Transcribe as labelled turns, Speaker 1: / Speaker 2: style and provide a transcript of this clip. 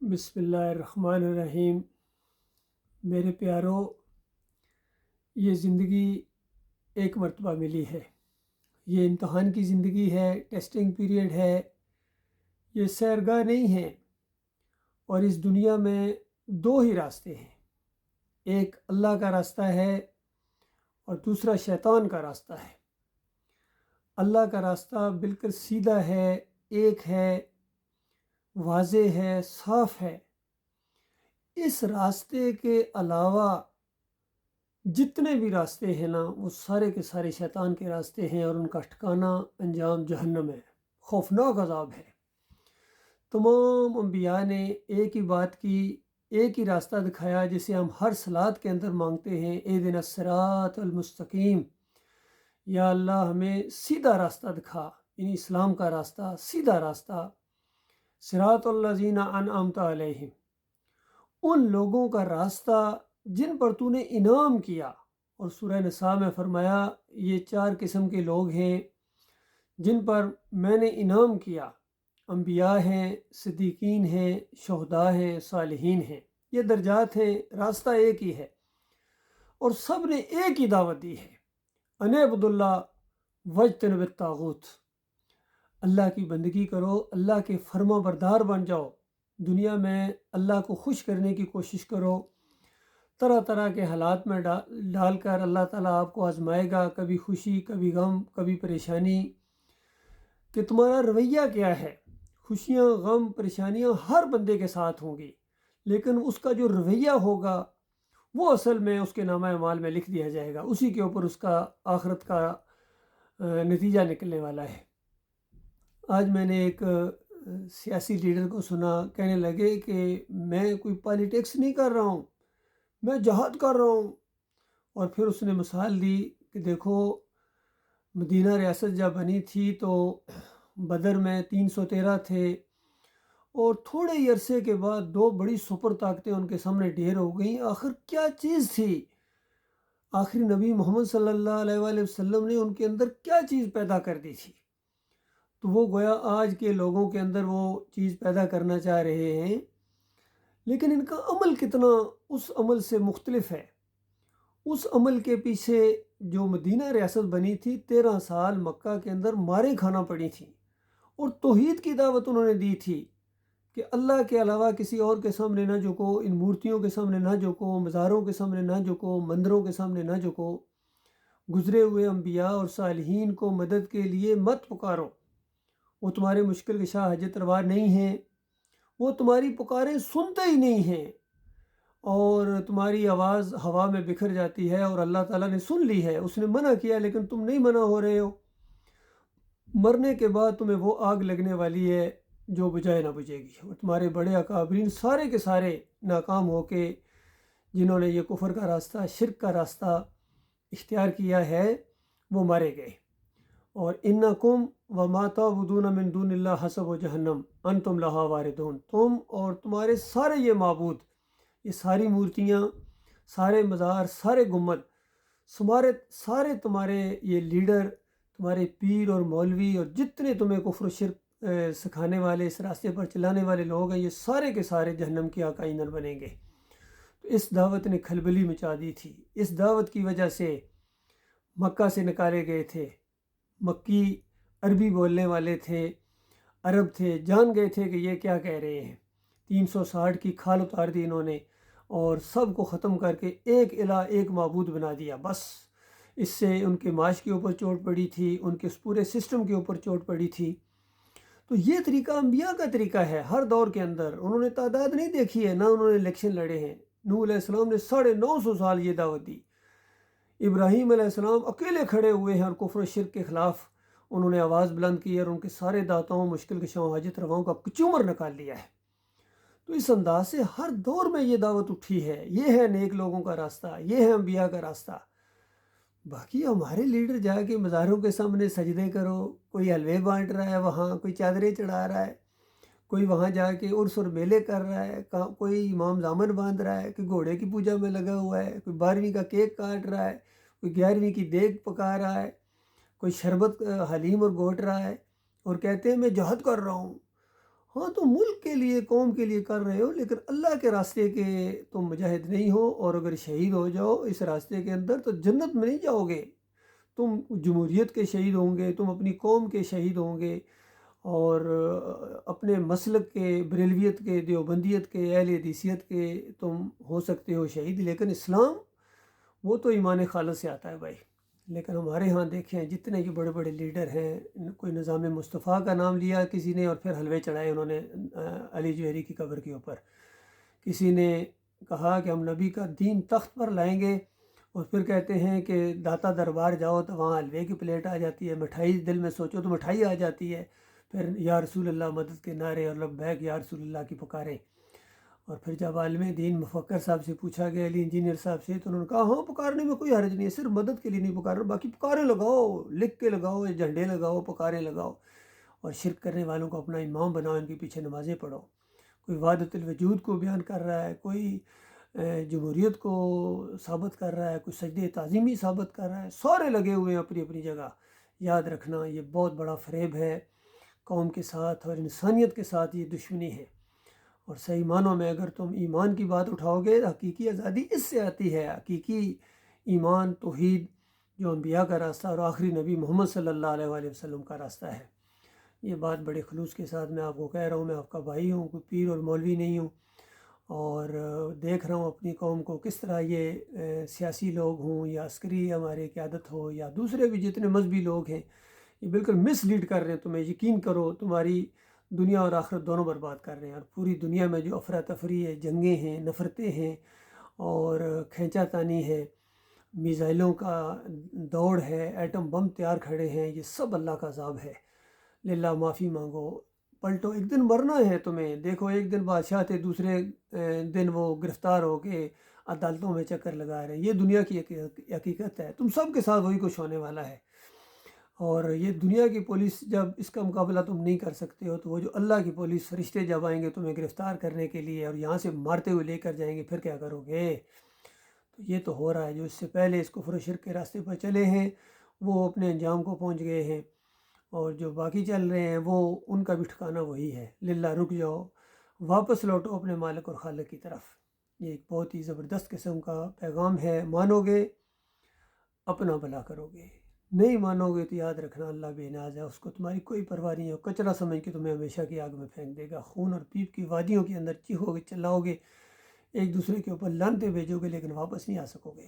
Speaker 1: بسم اللہ الرحمن الرحیم۔ میرے پیارو، یہ زندگی ایک مرتبہ ملی ہے۔ یہ امتحان کی زندگی ہے، ٹیسٹنگ پیریڈ ہے، یہ سیرگاہ نہیں ہے۔ اور اس دنیا میں دو ہی راستے ہیں، ایک اللہ کا راستہ ہے اور دوسرا شیطان کا راستہ ہے۔ اللہ کا راستہ بالکل سیدھا ہے، ایک ہے، واضح ہے، صاف ہے۔ اس راستے کے علاوہ جتنے بھی راستے ہیں نا، وہ سارے کے سارے شیطان کے راستے ہیں، اور ان کا ٹھکانہ انجام جہنم ہے، خوفناک عذاب ہے۔ تمام انبیاء نے ایک ہی بات کی، ایک ہی راستہ دکھایا، جسے ہم ہر صلات کے اندر مانگتے ہیں، اہدنا الصراط المستقیم۔ یا اللہ ہمیں سیدھا راستہ دکھا، یعنی اسلام کا راستہ، سیدھا راستہ۔ صراط الذین انعمت علیہم، ان لوگوں کا راستہ جن پر تو نے انعام کیا۔ اور سورہ نساء میں فرمایا یہ 4 قسم کے لوگ ہیں جن پر میں نے انعام کیا، انبیاء ہیں، صدیقین ہیں، شہداء ہیں، صالحین ہیں۔ یہ درجات ہیں، راستہ ایک ہی ہے، اور سب نے ایک ہی دعوت دی ہے، ان اعبدوا اللہ واجتنبوا الطاغوت۔ اللہ کی بندگی کرو، اللہ کے فرما بردار بن جاؤ، دنیا میں اللہ کو خوش کرنے کی کوشش کرو۔ طرح طرح کے حالات میں ڈال کر اللہ تعالیٰ آپ کو آزمائے گا، کبھی خوشی، کبھی غم، کبھی پریشانی، کہ تمہارا رویہ کیا ہے۔ خوشیاں، غم، پریشانیاں ہر بندے کے ساتھ ہوں گی، لیکن اس کا جو رویہ ہوگا وہ اصل میں اس کے نامہ اعمال میں لکھ دیا جائے گا، اسی کے اوپر اس کا آخرت کا نتیجہ نکلنے والا ہے۔ آج میں نے ایک سیاسی لیڈر کو سنا، کہنے لگے کہ میں کوئی پالیٹکس نہیں کر رہا ہوں، میں جہاد کر رہا ہوں۔ اور پھر اس نے مثال دی کہ دیکھو، مدینہ ریاست جب بنی تھی تو بدر میں 313 تھے، اور تھوڑے ہی عرصے کے بعد 2 بڑی سپر طاقتیں ان کے سامنے ڈھیر ہو گئیں۔ آخر کیا چیز تھی؟ آخری نبی محمد صلی اللہ علیہ وآلہ وسلم نے ان کے اندر کیا چیز پیدا کر دی تھی؟ تو وہ گویا آج کے لوگوں کے اندر وہ چیز پیدا کرنا چاہ رہے ہیں، لیکن ان کا عمل کتنا اس عمل سے مختلف ہے۔ اس عمل کے پیچھے جو مدینہ ریاست بنی تھی، 13 سال مکہ کے اندر ماریں کھانا پڑی تھیں، اور توحید کی دعوت انہوں نے دی تھی کہ اللہ کے علاوہ کسی اور کے سامنے نہ جھکو، ان مورتیوں کے سامنے نہ جھکو، مزاروں کے سامنے نہ جھکو، مندروں کے سامنے نہ جھکو، گزرے ہوئے انبیاء اور صالحین کو مدد کے لیے مت پکارو، وہ تمہارے مشکل کشا حاجت روا نہیں ہیں، وہ تمہاری پکاریں سنتے ہی نہیں ہیں، اور تمہاری آواز ہوا میں بکھر جاتی ہے، اور اللہ تعالیٰ نے سن لی ہے، اس نے منع کیا لیکن تم نہیں منع ہو رہے ہو۔ مرنے کے بعد تمہیں وہ آگ لگنے والی ہے جو بجھائے نہ بجھے گی، اور تمہارے بڑے اکابرین سارے کے سارے ناکام ہو کے، جنہوں نے یہ کفر کا راستہ، شرک کا راستہ اختیار کیا ہے، وہ مارے گئے۔ اور انکم وما تعبدون من دون اللہ حسب جہنم انتم لہا واردون، تم اور تمہارے سارے یہ معبود، یہ ساری مورتیاں، سارے مزار، سارے گنبد، سارے تمہارے یہ لیڈر، تمہارے پیر اور مولوی، اور جتنے تمہیں کفر و شرک سکھانے والے، اس راستے پر چلانے والے لوگ ہیں، یہ سارے کے سارے جہنم کے آقا ایندھن بنیں گے۔ تو اس دعوت نے کھلبلی مچا دی تھی، اس دعوت کی وجہ سے مکہ سے نکالے گئے تھے، مکی عربی بولنے والے تھے، عرب تھے، جان گئے تھے کہ یہ کیا کہہ رہے ہیں۔ 360 کی کھال اتار دی انہوں نے، اور سب کو ختم کر کے ایک الہ، ایک معبود بنا دیا۔ بس اس سے ان کے معاش کے اوپر چوٹ پڑی تھی، ان کے پورے سسٹم کے اوپر چوٹ پڑی تھی۔ تو یہ طریقہ انبیاء کا طریقہ ہے ہر دور کے اندر۔ انہوں نے تعداد نہیں دیکھی ہے، نہ انہوں نے الیکشن لڑے ہیں۔ نوح علیہ السلام نے 950 سال یہ دعوت دی، ابراہیم علیہ السلام اکیلے کھڑے ہوئے ہیں، اور کفر و شرک کے خلاف انہوں نے آواز بلند کی، اور ان کے سارے داتاؤں، مشکل کشاؤں، حاجت رواؤں کا کچومر نکال لیا ہے۔ تو اس انداز سے ہر دور میں یہ دعوت اٹھی ہے، یہ ہے نیک لوگوں کا راستہ، یہ ہے انبیاء کا راستہ۔ باقی ہمارے لیڈر جا کے مزاروں کے سامنے سجدے کرو، کوئی حلوے بانٹ رہا ہے وہاں، کوئی چادریں چڑھا رہا ہے، کوئی وہاں جا کے عرس اور میلے کر رہا ہے، کوئی امام زامن باندھ رہا ہے، کوئی گھوڑے کی پوجا میں لگا ہوا ہے، کوئی 12ویں کا کیک کاٹ رہا ہے، کوئی 11ویں کی دیگ پکا رہا ہے، کوئی شربت حلیم اور گھوٹ رہا ہے، اور کہتے ہیں میں جہاد کر رہا ہوں۔ ہاں تم ملک کے لیے قوم کے لیے کر رہے ہو، لیکن اللہ کے راستے کے تم مجاہد نہیں ہو، اور اگر شہید ہو جاؤ اس راستے کے اندر تو جنت میں نہیں جاؤ گے، تم جمہوریت کے شہید ہوں گے، تم اپنی قوم کے شہید ہوں گے، اور اپنے مسلک کے، بریلویت کے، دیوبندیت کے، اہل حدیثیت کے تم ہو سکتے ہو شہید، لیکن اسلام وہ تو ایمان خالص سے آتا ہے بھائی۔ لیکن ہمارے ہاں دیکھیں جتنے یہ بڑے بڑے لیڈر ہیں، کوئی نظام مصطفیٰ کا نام لیا کسی نے اور پھر حلوے چڑھائے انہوں نے علی جوہری کی قبر کے اوپر، کسی نے کہا کہ ہم نبی کا دین تخت پر لائیں گے، اور پھر کہتے ہیں کہ داتا دربار جاؤ تو وہاں حلوے کی پلیٹ آ جاتی ہے، مٹھائی دل میں سوچو تو مٹھائی آ جاتی ہے، پھر یا رسول اللہ مدد کے نعرے اور لبیک یا رسول اللہ کی پکاریں۔ اور پھر جب عالم دین مفکر صاحب سے پوچھا گیا، علی انجینئر صاحب سے، تو انہوں نے کہا ہاں پکارنے میں کوئی حرج نہیں ہے، صرف مدد کے لیے نہیں پکار رہا، باقی پکاریں لگاؤ، لکھ کے لگاؤ، جھنڈے لگاؤ، پکاریں لگاؤ، اور شرک کرنے والوں کو اپنا امام بناؤ، ان کے پیچھے نمازیں پڑھو۔ کوئی وحدت الوجود کو بیان کر رہا ہے، کوئی جمہوریت کو ثابت کر رہا ہے، کوئی سجدہ تعظیمی ثابت کر رہا ہے، سارے لگے ہوئے ہیں اپنی اپنی جگہ۔ یاد رکھنا یہ بہت بڑا فریب ہے قوم کے ساتھ اور انسانیت کے ساتھ، یہ دشمنی ہے۔ اور صحیح معنوں میں اگر تم ایمان کی بات اٹھاؤ گے، حقیقی آزادی اس سے آتی ہے، حقیقی ایمان توحید جو انبیاء کا راستہ اور آخری نبی محمد صلی اللہ علیہ وآلہ وسلم کا راستہ ہے۔ یہ بات بڑے خلوص کے ساتھ میں آپ کو کہہ رہا ہوں، میں آپ کا بھائی ہوں، کوئی پیر اور مولوی نہیں ہوں، اور دیکھ رہا ہوں اپنی قوم کو کس طرح یہ سیاسی لوگ ہوں یا عسکری ہمارے قیادت ہو یا دوسرے بھی جتنے مذہبی لوگ ہیں، یہ بالکل مس لیڈ کر رہے ہیں تمہیں، یقین کرو تمہاری دنیا اور آخرت دونوں برباد کر رہے ہیں۔ اور پوری دنیا میں جو افراتفری ہے، جنگیں ہیں، نفرتیں ہیں، اور کھینچا تانی ہے، میزائلوں کا دوڑ ہے، ایٹم بم تیار کھڑے ہیں، یہ سب اللہ کا عذاب ہے۔ للہ معافی مانگو، پلٹو، ایک دن مرنا ہے تمہیں۔ دیکھو ایک دن بادشاہ تھے، دوسرے دن وہ گرفتار ہو کے عدالتوں میں چکر لگا رہے ہیں۔ یہ دنیا کی حقیقت ہے، تم سب کے ساتھ وہی کچھ ہونے والا ہے۔ اور یہ دنیا کی پولیس جب اس کا مقابلہ تم نہیں کر سکتے ہو، تو وہ جو اللہ کی پولیس فرشتے جب آئیں گے تمہیں گرفتار کرنے کے لیے اور یہاں سے مارتے ہوئے لے کر جائیں گے، پھر کیا کرو گے؟ تو یہ تو ہو رہا ہے، جو اس سے پہلے اس کفر و شرک کے راستے پر چلے ہیں وہ اپنے انجام کو پہنچ گئے ہیں، اور جو باقی چل رہے ہیں وہ ان کا بھی ٹھکانہ وہی ہے۔ للہ رک جاؤ، واپس لوٹو اپنے مالک اور خالق کی طرف۔ یہ ایک بہت ہی زبردست قسم کا پیغام ہے۔ مانو گے اپنا بھلا کرو گے، نہیں مانو گے تو یاد رکھنا اللہ بے نیاز ہے، اس کو تمہاری کوئی پرواہ نہیں ہے، کچرا سمجھ کے تمہیں ہمیشہ کی آگ میں پھینک دے گا۔ خون اور پیپ کی وادیوں کے اندر چیخو گے، چلاؤ گے، ایک دوسرے کے اوپر لعنتیں بھیجو گے، لیکن واپس نہیں آ سکو گے۔